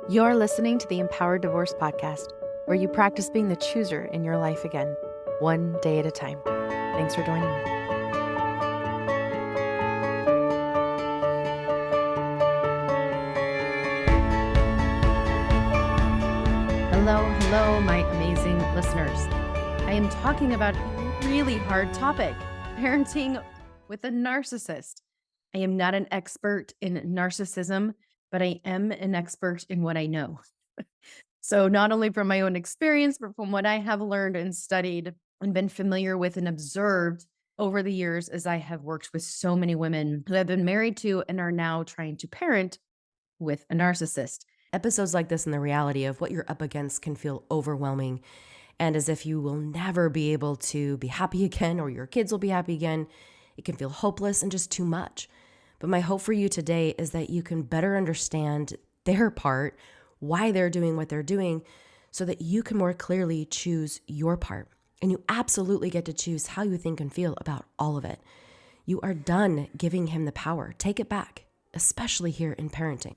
You're listening to the Empowered Divorce Podcast, where you practice being the chooser in your life again, one day at a time. Thanks for joining me. Hello, my amazing listeners. I am talking about a really hard topic, parenting with a narcissist. I am not an expert in narcissism, but I am an expert in what I know. So not only from my own experience, but from what I have learned and studied and been familiar with and observed over the years as I have worked with so many women who have been married to and are now trying to parent with a narcissist. Episodes like this and the reality of what you're up against can feel overwhelming and as if you will never be able to be happy again or your kids will be happy again. It can feel hopeless and just too much. But my hope for you today is that you can better understand their part, why they're doing what they're doing, so that you can more clearly choose your part. And you absolutely get to choose how you think and feel about all of it. You are done giving him the power. Take it back, especially here in parenting.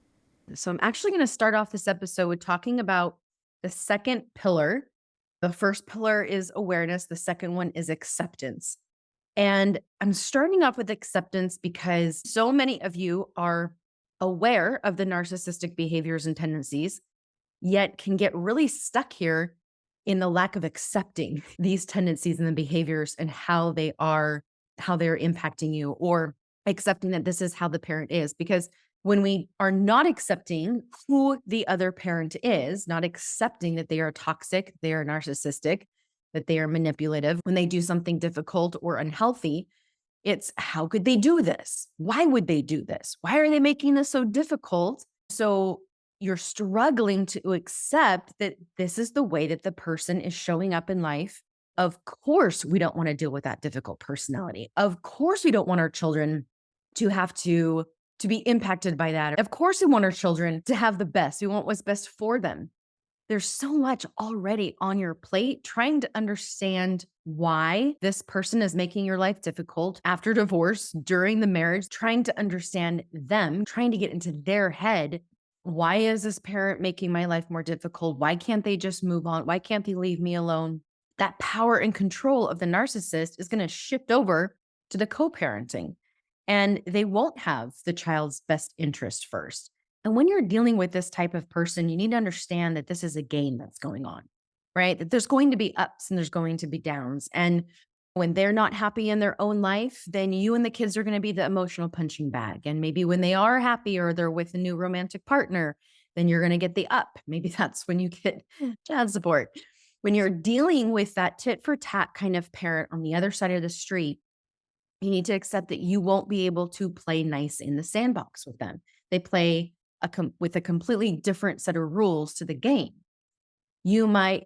So I'm actually going to start off this episode with talking about the second pillar. The first pillar is awareness. The second one is acceptance. And I'm starting off with acceptance because so many of you are aware of the narcissistic behaviors and tendencies, yet can get really stuck here in the lack of accepting these tendencies and the behaviors and how they're impacting you, or accepting that this is how the parent is. Because when we are not accepting who the other parent is, not accepting that they are toxic, they are narcissistic, that they are manipulative, when they do something difficult or unhealthy, it's how could they do this? Why would they do this? Why are they making this so difficult? So you're struggling to accept that this is the way that the person is showing up in life. Of course, we don't want to deal with that difficult personality. Of course, we don't want our children to have to be impacted by that. Of course, we want our children to have the best. We want what's best for them. There's so much already on your plate trying to understand why this person is making your life difficult after divorce, during the marriage, trying to understand them, trying to get into their head. Why is this parent making my life more difficult? Why can't they just move on? Why can't they leave me alone? That power and control of the narcissist is going to shift over to the co-parenting, and they won't have the child's best interest first. And when you're dealing with this type of person, you need to understand that this is a game that's going on, right? That there's going to be ups and there's going to be downs. And when they're not happy in their own life, then you and the kids are going to be the emotional punching bag. And maybe when they are happy or they're with a new romantic partner, then you're going to get the up. Maybe that's when you get child support. When you're dealing with that tit for tat kind of parent on the other side of the street, you need to accept that you won't be able to play nice in the sandbox with them. They play with a completely different set of rules to the game. You might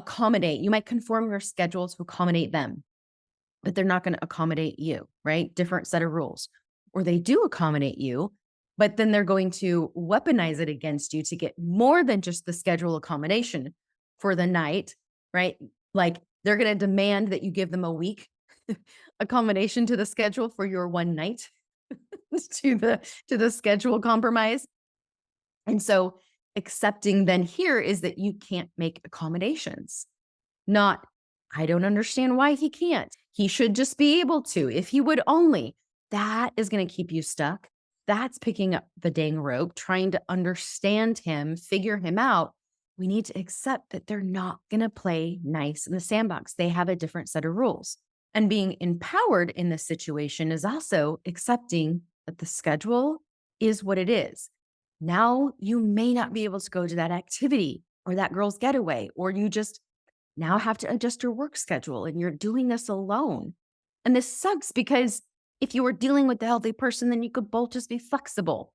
conform your schedule to accommodate them, but they're not going to accommodate you, right? Different set of rules. Or they do accommodate you, but then they're going to weaponize it against you to get more than just the schedule accommodation for the night, right? Like they're going to demand that you give them a week accommodation to the schedule for your one night to the schedule compromise. And so accepting then here is that you can't make accommodations. Not, I don't understand why he can't. He should just be able to, if he would only. That is going to keep you stuck. That's picking up the dang rope, trying to understand him, figure him out. We need to accept that they're not going to play nice in the sandbox. They have a different set of rules. And being empowered in this situation is also accepting that the schedule is what it is. Now you may not be able to go to that activity or that girl's getaway, or you just now have to adjust your work schedule and you're doing this alone. And this sucks because if you were dealing with the healthy person, then you could both just be flexible.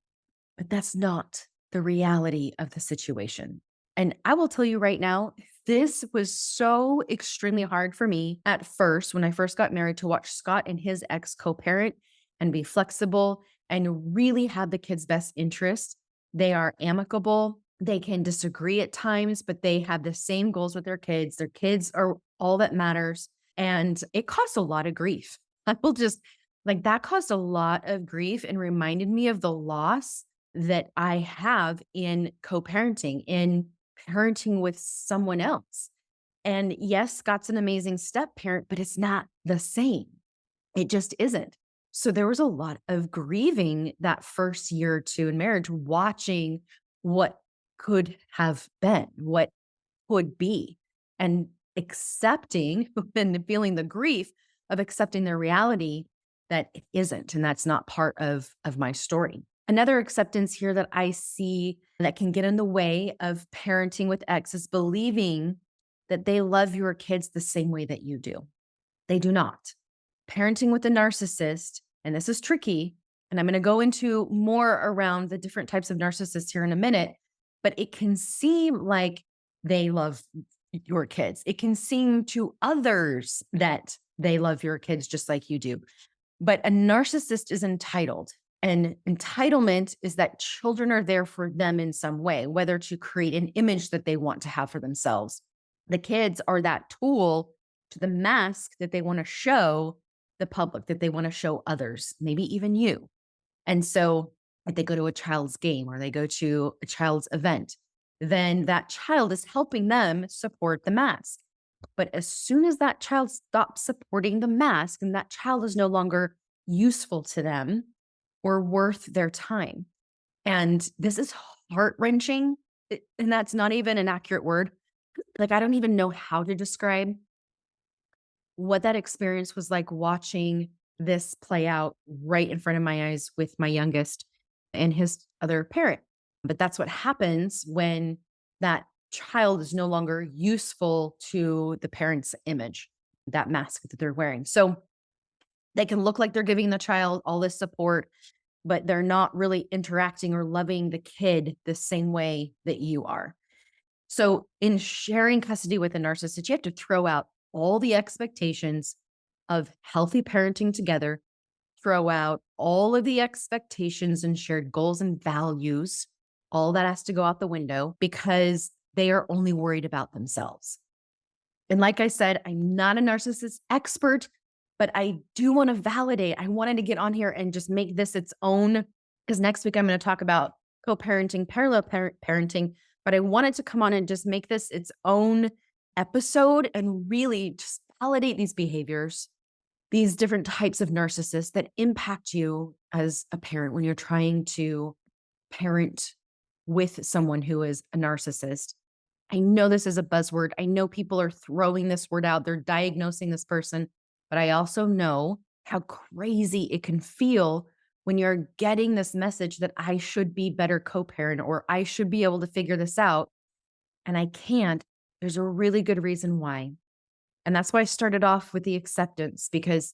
But that's not the reality of the situation. And I will tell you right now, this was so extremely hard for me at first when I first got married to watch Scott and his ex co-parent and be flexible and really have the kids' best interest. They are amicable. They can disagree at times, but they have the same goals with their kids. Their kids are all that matters. And it caused a lot of grief. That caused a lot of grief and reminded me of the loss that I have in co-parenting, in parenting with someone else. And yes, Scott's an amazing step parent, but it's not the same. It just isn't. So there was a lot of grieving that first year or two in marriage, watching what could have been, what could be, and accepting and feeling the grief of accepting their reality that it isn't. And that's not part of my story. Another acceptance here that I see that can get in the way of parenting with X is believing that they love your kids the same way that you do. They do not. Parenting with a narcissist, and this is tricky, and I'm going to go into more around the different types of narcissists here in a minute, but it can seem like they love your kids. It can seem to others that they love your kids just like you do. But a narcissist is entitled. And entitlement is that children are there for them in some way, whether to create an image that they want to have for themselves. The kids are that tool to the mask that they want to show the public, that they want to show others, maybe even you. And so if they go to a child's game or they go to a child's event, then that child is helping them support the mask. But as soon as that child stops supporting the mask and that child is no longer useful to them or worth their time. And this is heart wrenching. And that's not even an accurate word. Like, I don't even know how to describe what that experience was like watching this play out right in front of my eyes with my youngest and his other parent. But that's what happens when that child is no longer useful to the parent's image, that mask that they're wearing. So they can look like they're giving the child all this support, but they're not really interacting or loving the kid the same way that you are. So, in sharing custody with a narcissist, you have to throw out all the expectations of healthy parenting together, throw out all of the expectations and shared goals and values. All that has to go out the window because they are only worried about themselves. And like I said, I'm not a narcissist expert, but I do want to validate. I wanted to get on here and just make this its own, because next week I'm going to talk about co parenting, parenting, but I wanted to come on and just make this its own episode and really just validate these behaviors, these different types of narcissists that impact you as a parent when you're trying to parent with someone who is a narcissist. I know this is a buzzword. I know people are throwing this word out. They're diagnosing this person, but I also know how crazy it can feel when you're getting this message that I should be better co-parent or I should be able to figure this out and I can't. There's a really good reason why. And that's why I started off with the acceptance, because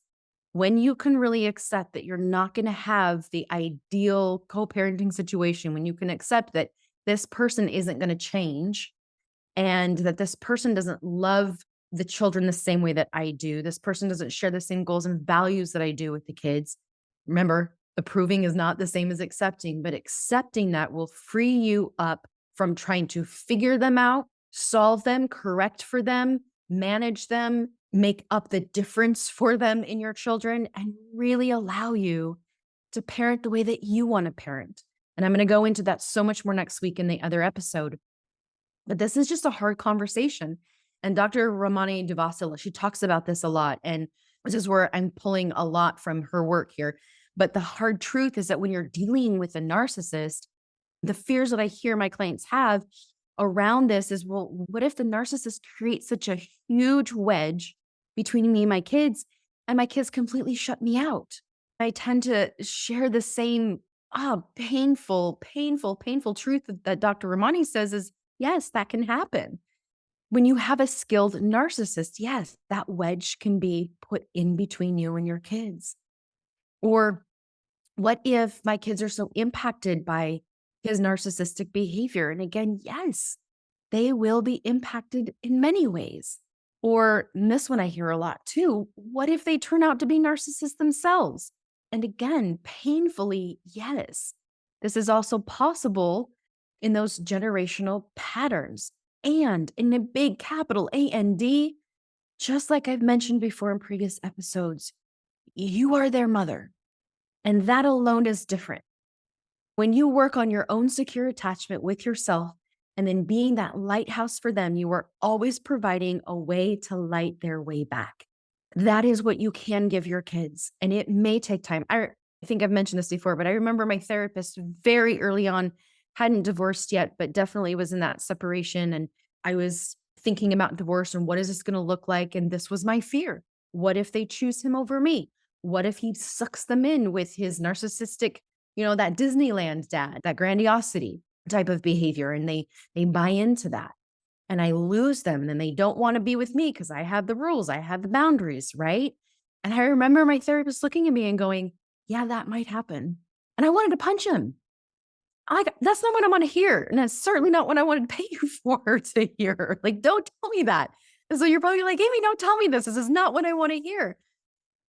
when you can really accept that you're not going to have the ideal co-parenting situation, when you can accept that this person isn't going to change and that this person doesn't love the children the same way that I do, this person doesn't share the same goals and values that I do with the kids. Remember, approving is not the same as accepting, but accepting that will free you up from trying to figure them out, solve them, correct for them, manage them, make up the difference for them in your children, and really allow you to parent the way that you want to parent. And I'm going to go into that so much more next week in the other episode. But this is just a hard conversation. And Dr. Romani Durvasula, she talks about this a lot. And this is where I'm pulling a lot from her work here. But the hard truth is that when you're dealing with a narcissist, the fears that I hear my clients have around this is, well, what if the narcissist creates such a huge wedge between me and my kids, and my kids completely shut me out? I tend to share the same painful truth that Dr. Romani says is, yes, that can happen. When you have a skilled narcissist, yes, that wedge can be put in between you and your kids. Or what if my kids are so impacted by his narcissistic behavior? And again, yes, they will be impacted in many ways. Or and this one I hear a lot too. What if they turn out to be narcissists themselves? And again, painfully, yes. This is also possible in those generational patterns. And in a big capital A-N-D, just like I've mentioned before in previous episodes, you are their mother. And that alone is different. When you work on your own secure attachment with yourself and then being that lighthouse for them, you are always providing a way to light their way back. That is what you can give your kids. And it may take time. I think I've mentioned this before, but I remember my therapist very early on, hadn't divorced yet, but definitely was in that separation. And I was thinking about divorce and what is this going to look like? And this was my fear. What if they choose him over me? What if he sucks them in with his narcissistic, that Disneyland dad, that grandiosity type of behavior, and they buy into that. And I lose them, and then they don't want to be with me because I have the rules, I have the boundaries, right? And I remember my therapist looking at me and going, "Yeah, that might happen." And I wanted to punch him. That's not what I want to hear. And that's certainly not what I wanted to pay you for to hear. Like, don't tell me that. And so you're probably like, Amy, don't tell me this. This is not what I want to hear.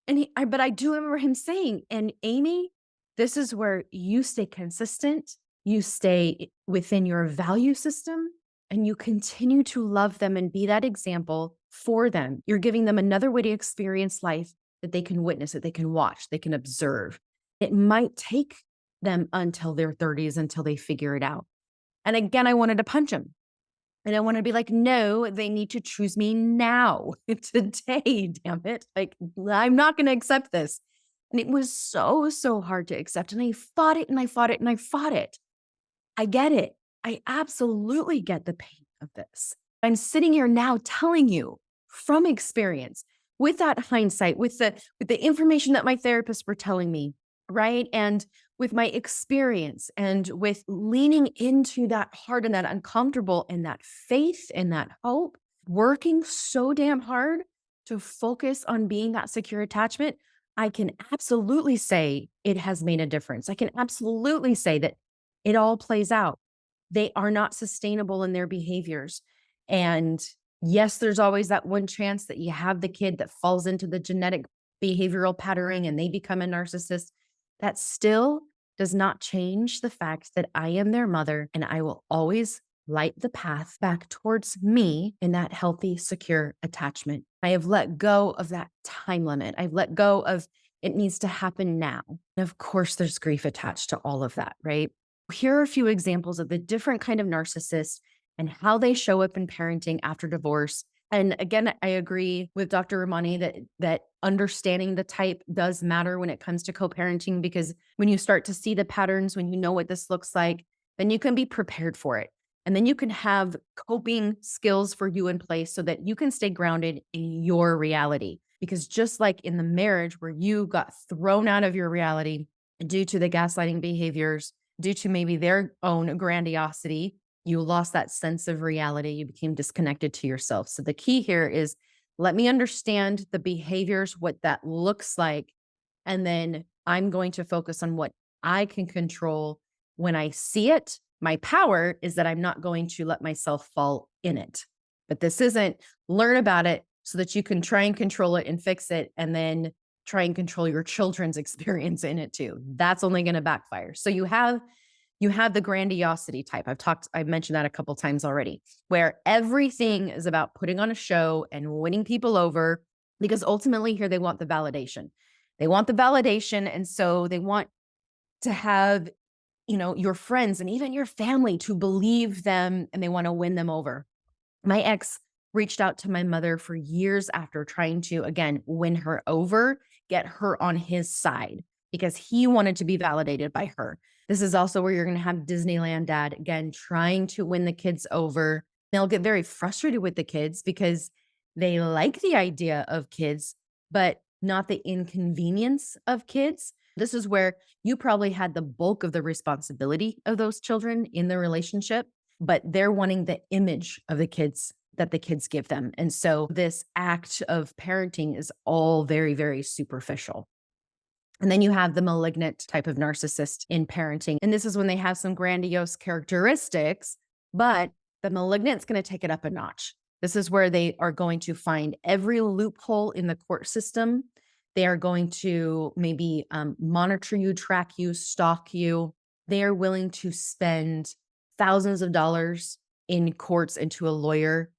But I do remember him saying, and Amy, this is where you stay consistent, you stay within your value system, and you continue to love them and be that example for them. You're giving them another way to experience life that they can witness, that they can watch, they can observe. It might take them until their 30s until they figure it out. And again, I wanted to punch him. And I want to be like, no, they need to choose me now, today, damn it. Like, I'm not going to accept this. And it was so, so hard to accept. And I fought it and I fought it and I fought it. I get it. I absolutely get the pain of this. I'm sitting here now telling you from experience, with that hindsight, with the information that my therapists were telling me, right? And with my experience and with leaning into that hard and that uncomfortable and that faith and that hope, working so damn hard to focus on being that secure attachment, I can absolutely say it has made a difference. I can absolutely say that it all plays out. They are not sustainable in their behaviors. And yes, there's always that one chance that you have the kid that falls into the genetic behavioral patterning and they become a narcissist. That still does not change the fact that I am their mother and I will always light the path back towards me in that healthy, secure attachment. I have let go of that time limit. I've let go of it needs to happen now. And of course, there's grief attached to all of that, right? Here are a few examples of the different kind of narcissists and how they show up in parenting after divorce. And again, I agree with Dr. Romani that understanding the type does matter when it comes to co-parenting, because when you start to see the patterns, when you know what this looks like, then you can be prepared for it. And then you can have coping skills for you in place so that you can stay grounded in your reality. Because just like in the marriage where you got thrown out of your reality due to the gaslighting behaviors, due to maybe their own grandiosity, you lost that sense of reality. You became disconnected to yourself. So the key here is let me understand the behaviors, what that looks like. And then I'm going to focus on what I can control when I see it. My power is that I'm not going to let myself fall in it. But this isn't learn about it so that you can try and control it and fix it and then try and control your children's experience in it too. That's only going to backfire. So you have the grandiosity type. I've mentioned that a couple times already, where everything is about putting on a show and winning people over, because ultimately here they want the validation. They want the validation. And so they want to have, your friends and even your family to believe them, and they want to win them over. My ex reached out to my mother for years after trying to, again, win her over, get her on his side because he wanted to be validated by her. This is also where you're going to have Disneyland dad, again, trying to win the kids over. They'll get very frustrated with the kids because they like the idea of kids, but not the inconvenience of kids. This is where you probably had the bulk of the responsibility of those children in the relationship, but they're wanting the image of the kids that the kids give them. And so this act of parenting is all very, very superficial. And then you have the malignant type of narcissist in parenting. And this is when they have some grandiose characteristics, but the malignant's going to take it up a notch. This is where they are going to find every loophole in the court system. They are going to maybe monitor you, track you, stalk you. They are willing to spend thousands of dollars in courts and to a lawyer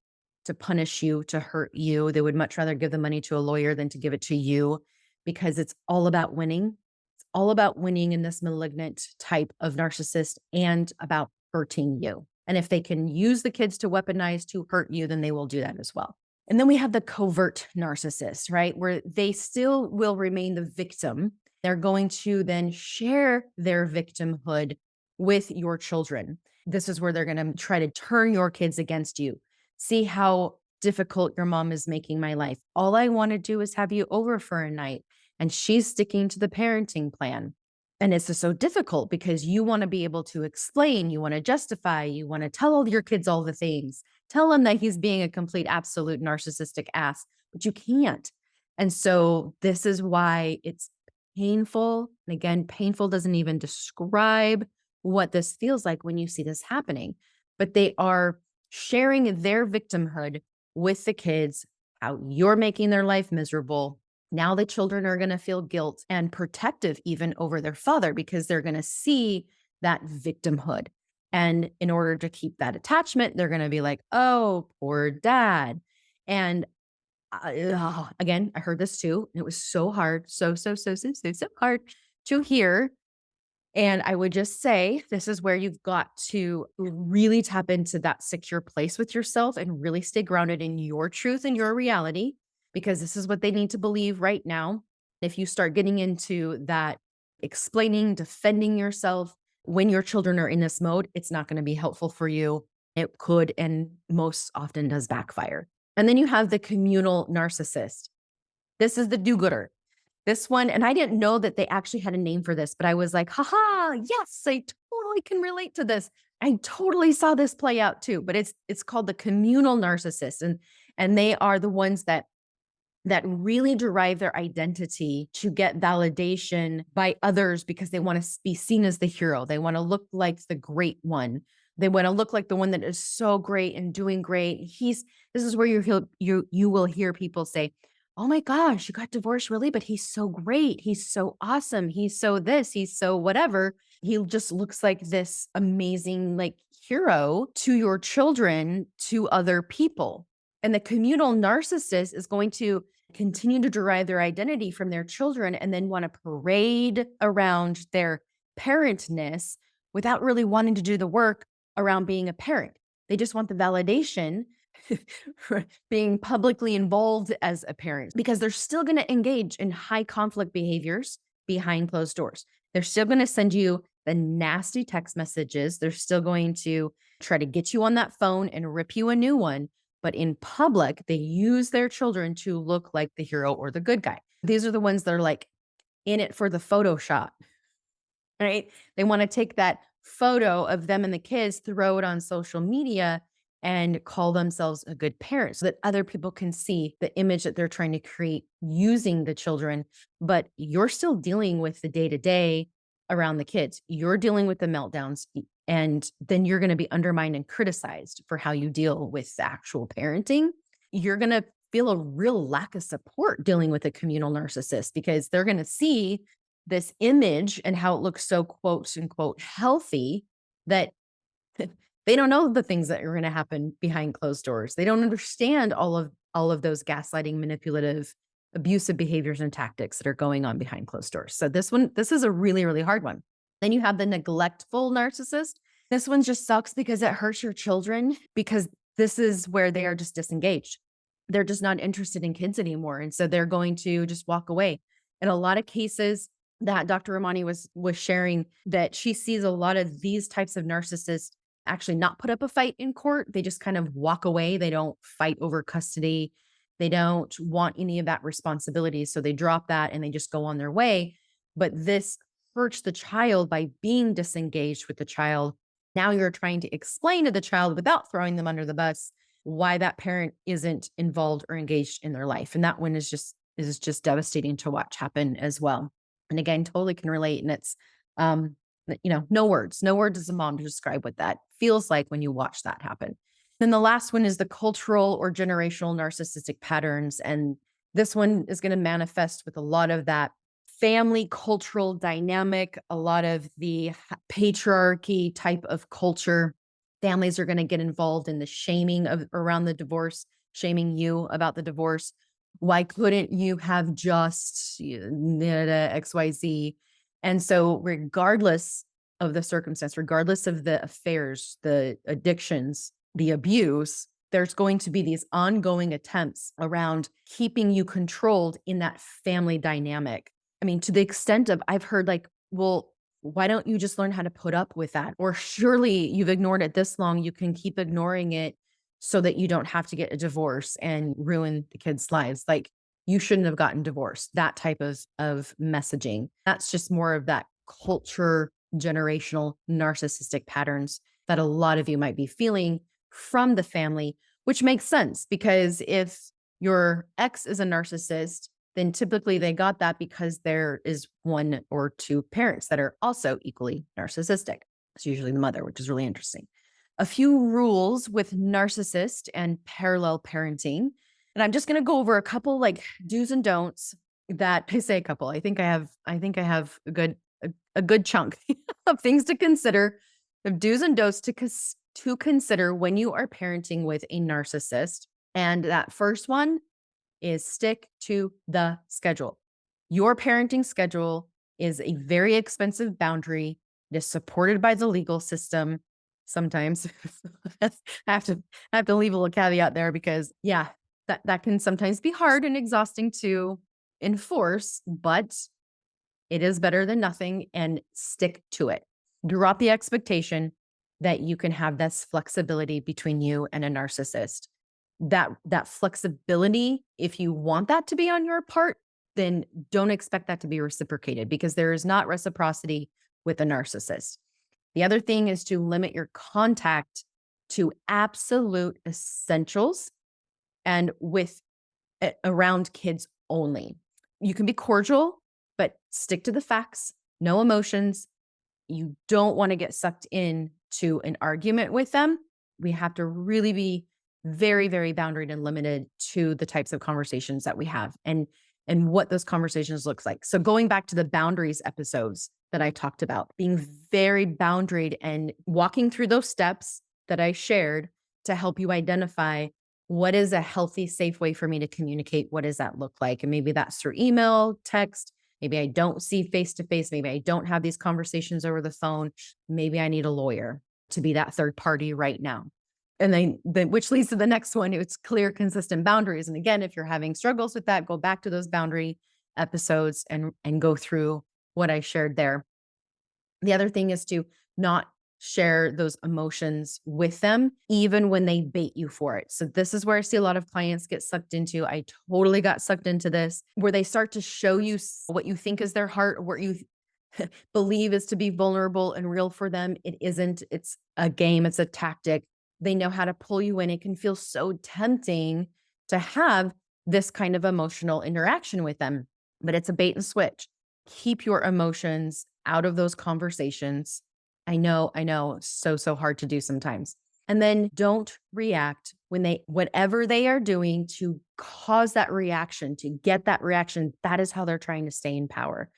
to punish you, to hurt you. They would much rather give the money to a lawyer than to give it to you, because it's all about winning. It's all about winning in this malignant type of narcissist and about hurting you. And if they can use the kids to weaponize to hurt you, then they will do that as well. And then we have the covert narcissist, right? Where they still will remain the victim. They're going to then share their victimhood with your children. This is where they're going to try to turn your kids against you. See how difficult your mom is making my life. All I want to do is have you over for a night. And she's sticking to the parenting plan. And it's just so difficult because you want to be able to explain, you want to justify, you want to tell all your kids all the things, tell him that he's being a complete, absolute narcissistic ass, but you can't. And so this is why it's painful. And again, painful doesn't even describe what this feels like when you see this happening, but they are sharing their victimhood with the kids, how you're making their life miserable. Now the children are going to feel guilt and protective even over their father because they're going to see that victimhood. And in order to keep that attachment, they're going to be like, oh, poor dad. And again, I heard this too. And it was so hard, so hard to hear. And I would just say, this is where you've got to really tap into that secure place with yourself and really stay grounded in your truth and your reality, because this is what they need to believe right now. If you start getting into that explaining, defending yourself when your children are in this mode, it's not going to be helpful for you. It could and most often does backfire. And then you have the communal narcissist. This is the do-gooder. This one, and I didn't know that they actually had a name for this, but I was like, haha, yes, I totally can relate to this. I totally saw this play out too, but it's called the communal narcissist. And they are the ones that really derive their identity to get validation by others because they want to be seen as the hero. They want to look like the great one. They want to look like the one that is so great and doing great. This is where you will hear people say, "Oh my gosh, you got divorced, really? But he's so great. He's so awesome. He's so this, he's so whatever." He just looks like this amazing like hero to your children, to other people. And the communal narcissist is going to continue to derive their identity from their children and then want to parade around their parentness without really wanting to do the work around being a parent. They just want the validation for being publicly involved as a parent because they're still going to engage in high conflict behaviors behind closed doors. They're still going to send you the nasty text messages. They're still going to try to get you on that phone and rip you a new one. But in public, they use their children to look like the hero or the good guy. These are the ones that are like in it for the Photoshop, right? They want to take that photo of them and the kids, throw it on social media, and call themselves a good parent so that other people can see the image that they're trying to create using the children. But you're still dealing with the day to day around the kids. You're dealing with the meltdowns. And then you're going to be undermined and criticized for how you deal with the actual parenting. You're going to feel a real lack of support dealing with a communal narcissist because they're going to see this image and how it looks so quote unquote healthy that they don't know the things that are going to happen behind closed doors. They don't understand all of those gaslighting, manipulative, abusive behaviors and tactics that are going on behind closed doors. So this is a really, really hard one. Then you have the neglectful narcissist. This one just sucks because it hurts your children because this is where they are just disengaged. They're just not interested in kids anymore. And so they're going to just walk away. In a lot of cases that Dr. Romani was sharing, that she sees a lot of these types of narcissists actually not put up a fight in court. They just kind of walk away. They don't fight over custody. They don't want any of that responsibility. So they drop that and they just go on their way. But this hurts the child by being disengaged with the child. Now you're trying to explain to the child without throwing them under the bus why that parent isn't involved or engaged in their life. And that one is just devastating to watch happen as well. And again, totally can relate. And it's no words as a mom to describe what that feels like when you watch that happen. Then the last one is the cultural or generational narcissistic patterns. And this one is going to manifest with a lot of that family cultural dynamic, a lot of the patriarchy type of culture. Families are going to get involved in the shaming of around the divorce, shaming you about the divorce. Why couldn't you have just XYZ? And so, regardless of the circumstance, regardless of the affairs, the addictions, the abuse, there's going to be these ongoing attempts around keeping you controlled in that family dynamic. I mean, to the extent of I've heard like, well, why don't you just learn how to put up with that? Or surely you've ignored it this long, you can keep ignoring it so that you don't have to get a divorce and ruin the kids' lives. Like, you shouldn't have gotten divorced. That type of messaging. That's just more of that culture, generational, narcissistic patterns that a lot of you might be feeling from the family, which makes sense because if your ex is a narcissist, then typically they got that because there is one or two parents that are also equally narcissistic. It's usually the mother, which is really interesting. A few rules with narcissist and parallel parenting. And I'm just going to go over a couple like do's and don'ts that I say a couple. I think I have a good chunk of things to consider, of do's and don'ts to consider when you are parenting with a narcissist. And that first one is stick to the schedule. Your parenting schedule is a very expensive boundary. It is supported by the legal system. Sometimes I have to leave a little caveat there because yeah, that can sometimes be hard and exhausting to enforce, but it is better than nothing and stick to it. Drop the expectation that you can have this flexibility between you and a narcissist. That flexibility, if you want that to be on your part, then don't expect that to be reciprocated because there is not reciprocity with a narcissist. The other thing is to limit your contact to absolute essentials and with around kids only. You can be cordial, but stick to the facts, no emotions. You don't want to get sucked in to an argument with them. We have to really be very, very boundaried and limited to the types of conversations that we have and what those conversations looks like. So going back to the boundaries episodes that I talked about, being very boundaried and walking through those steps that I shared to help you identify what is a healthy, safe way for me to communicate? What does that look like? And maybe that's through email, text. Maybe I don't see face to face. Maybe I don't have these conversations over the phone. Maybe I need a lawyer to be that third party right now. And then which leads to the next one. It's clear, consistent boundaries. And again, if you're having struggles with that, go back to those boundary episodes and go through what I shared there. The other thing is to not share those emotions with them, even when they bait you for it. So this is where I see a lot of clients get sucked into. I totally got sucked into this, where they start to show you what you think is their heart, what you believe is to be vulnerable and real for them. It isn't. It's a game. It's a tactic. They know how to pull you in. It can feel so tempting to have this kind of emotional interaction with them, but it's a bait and switch. Keep your emotions out of those conversations. I know, so hard to do sometimes. And then don't react when whatever they are doing to cause that reaction, to get that reaction. That is how they're trying to stay in power.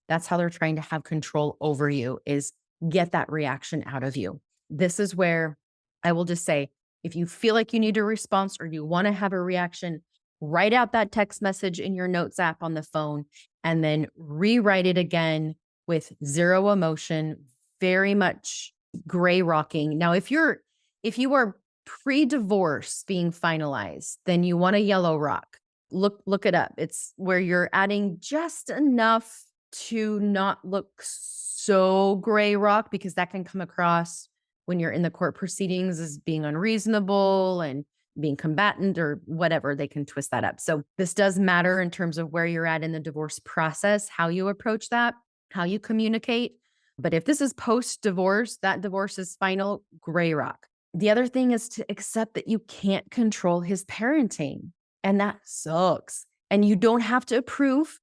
That's how they're trying to have control over you, is get that reaction out of you. This is where I will just say, if you feel like you need a response or you want to have a reaction, write out that text message in your notes app on the phone and then rewrite it again with zero emotion, very much gray rocking. Now, if you are pre-divorce being finalized, then you want a yellow rock. Look it up. It's where you're adding just enough to not look so gray rock, because that can come across when you're in the court proceedings as being unreasonable and being combatant or whatever. They can twist that up. So this does matter in terms of where you're at in the divorce process, how you approach that, how you communicate. But if this is post-divorce, that divorce is final, gray rock. The other thing is to accept that you can't control his parenting. And that sucks. And you don't have to approve,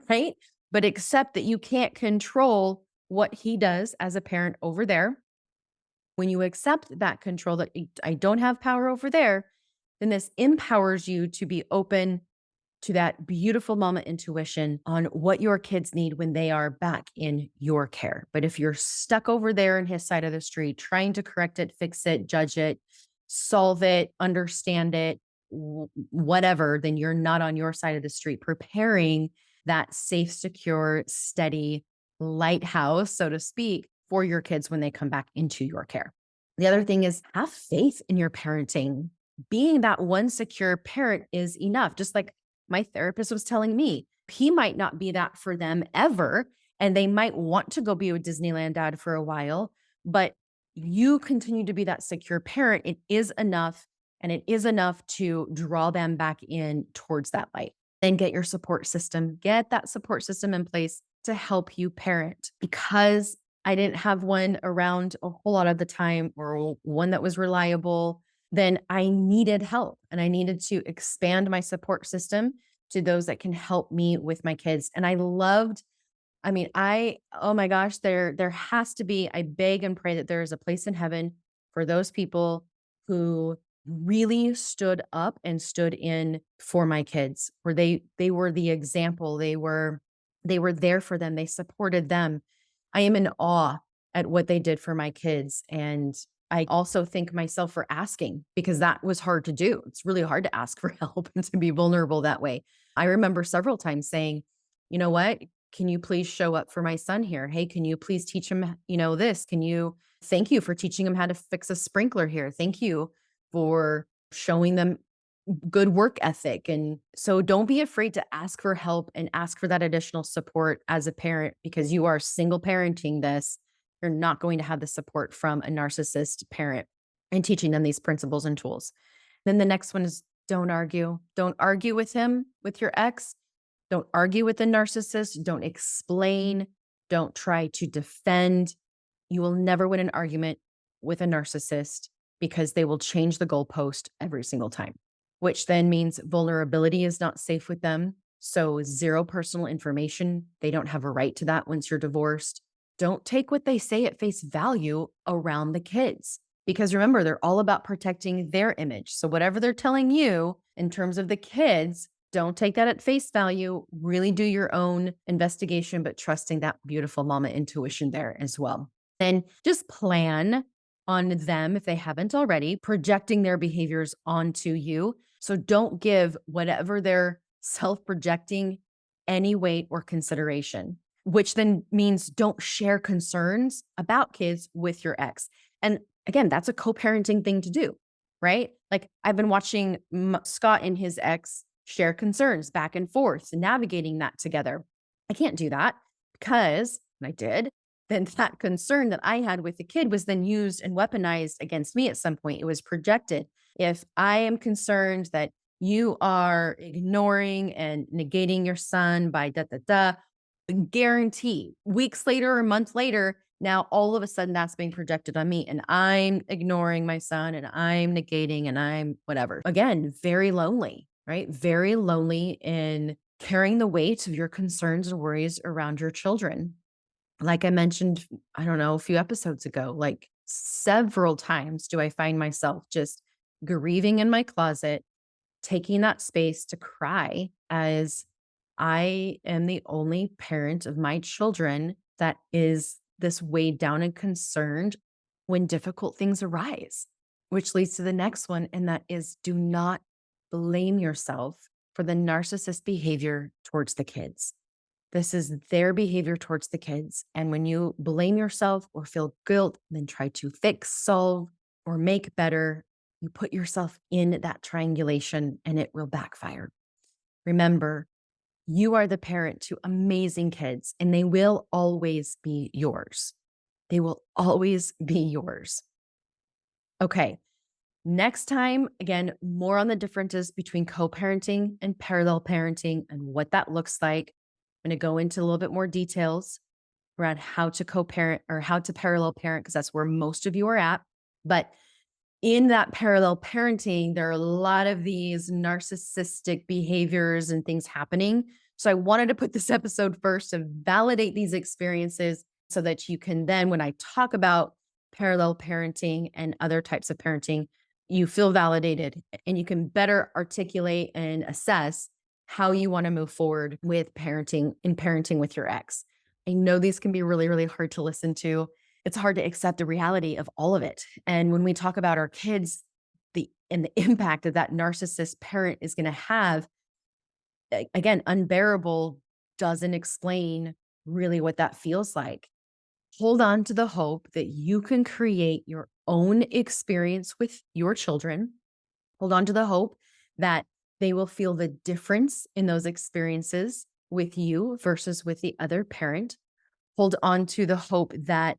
right? But accept that you can't control what he does as a parent over there. When you accept that control, that I don't have power over there, then this empowers you to be open to that beautiful mama intuition on what your kids need when they are back in your care. But if you're stuck over there in his side of the street, trying to correct it, fix it, judge it, solve it, understand it, whatever, then you're not on your side of the street preparing that safe, secure, steady lighthouse, so to speak, for your kids when they come back into your care. The other thing is have faith in your parenting. Being that one secure parent is enough. Just like my therapist was telling me, he might not be that for them ever. And they might want to go be with Disneyland dad for a while, but you continue to be that secure parent. It is enough. And it is enough to draw them back in towards that light. Then get your support system, get that support system in place to help you parent. Because I didn't have one around a whole lot of the time or one that was reliable, then I needed help and I needed to expand my support system to those that can help me with my kids. And I loved, I mean, oh my gosh, there has to be, I beg and pray that there is a place in heaven for those people who really stood up and stood in for my kids, where they were the example. They were there for them. They supported them. I am in awe at what they did for my kids. And I also thank myself for asking because that was hard to do. It's really hard to ask for help and to be vulnerable that way. I remember several times saying, you know what? Can you please show up for my son here? Hey, can you please teach him, this? Thank you for teaching him how to fix a sprinkler here. Thank you for showing them good work ethic. And so don't be afraid to ask for help and ask for that additional support as a parent because you are single parenting this. You're not going to have the support from a narcissist parent and teaching them these principles and tools. Then the next one is don't argue. Don't argue with him, with your ex. Don't argue with the narcissist. Don't explain. Don't try to defend. You will never win an argument with a narcissist because they will change the goalpost every single time, which then means vulnerability is not safe with them. So, zero personal information. They don't have a right to that once you're divorced. Don't take what they say at face value around the kids. Because remember, they're all about protecting their image. So, whatever they're telling you in terms of the kids, don't take that at face value. Really do your own investigation, but trusting that beautiful mama intuition there as well. Then just plan on them, if they haven't already, projecting their behaviors onto you. So don't give whatever they're self projecting any weight or consideration, which then means don't share concerns about kids with your ex. And again, that's a co parenting thing to do, right? Like I've been watching Scott and his ex share concerns back and forth, navigating that together. I can't do that because, and I did, then that concern that I had with the kid was then used and weaponized against me at some point. It was projected. If I am concerned that you are ignoring and negating your son by da da da, guarantee weeks later or a month later, now all of a sudden that's being projected on me and I'm ignoring my son and I'm negating and I'm whatever. Again, very lonely, right? Very lonely in carrying the weight of your concerns and worries around your children. Like I mentioned, I don't know, a few episodes ago, like several times do I find myself just grieving in my closet, taking that space to cry as I am the only parent of my children that is this weighed down and concerned when difficult things arise, which leads to the next one. And that is do not blame yourself for the narcissist behavior towards the kids. This is their behavior towards the kids. And when you blame yourself or feel guilt, then try to fix, solve, or make better, you put yourself in that triangulation and it will backfire. Remember, you are the parent to amazing kids and they will always be yours. They will always be yours. Okay. Next time, again, more on the differences between co parenting and parallel parenting and what that looks like. I'm going to go into a little bit more details around how to co parent or how to parallel parent, because that's where most of you are at. But in that parallel parenting, there are a lot of these narcissistic behaviors and things happening. So I wanted to put this episode first to validate these experiences so that you can then, when I talk about parallel parenting and other types of parenting, you feel validated and you can better articulate and assess how you want to move forward with parenting and parenting with your ex. I know these can be really, really hard to listen to. It's hard to accept the reality of all of it. And when we talk about our kids, the impact that that narcissist parent is going to have, again, unbearable doesn't explain really what that feels like. Hold on to the hope that you can create your own experience with your children. Hold on to the hope that they will feel the difference in those experiences with you versus with the other parent. Hold on to the hope that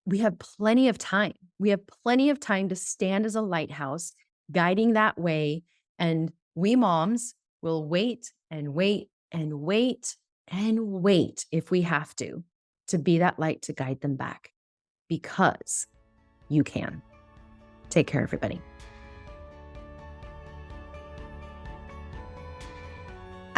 we have plenty of time. We have plenty of time to stand as a lighthouse, guiding that way. And we moms will wait and wait and wait and wait if we have to be that light to guide them back because you can. Take care, everybody.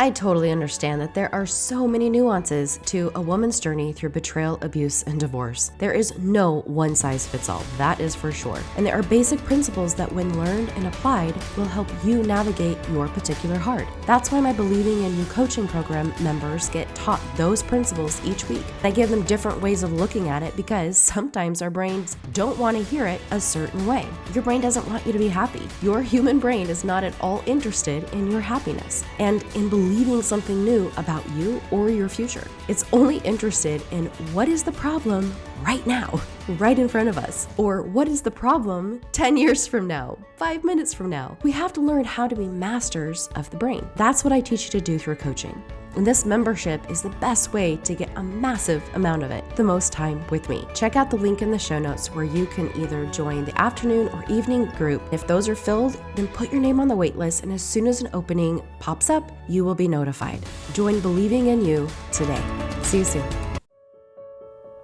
I totally understand that there are so many nuances to a woman's journey through betrayal, abuse, and divorce. There is no one size fits all, that is for sure. And there are basic principles that, when learned and applied, will help you navigate your particular heart. That's why my Believing in You coaching program members get taught those principles each week. I give them different ways of looking at it because sometimes our brains don't want to hear it a certain way. Your brain doesn't want you to be happy. Your human brain is not at all interested in your happiness and in believing something new about you or your future. It's only interested in what is the problem right now, right in front of us, or what is the problem 10 years from now, 5 minutes from now. We have to learn how to be masters of the brain. That's what I teach you to do through coaching. And this membership is the best way to get a massive amount of it, the most time with me. Check out the link in the show notes where you can either join the afternoon or evening group. If those are filled, then put your name on the wait list, and as soon as an opening pops up, you will be notified. Join Believing in You today. See you soon.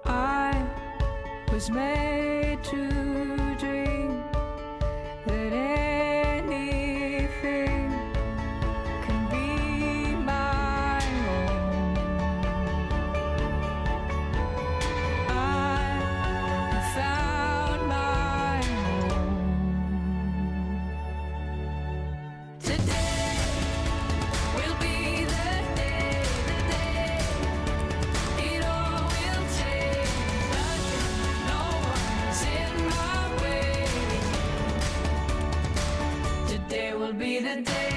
I was made to dream that anything can be my own. I have found my home. Today will be the day it all will change. Nothing, no one's in my way. Today will be the day.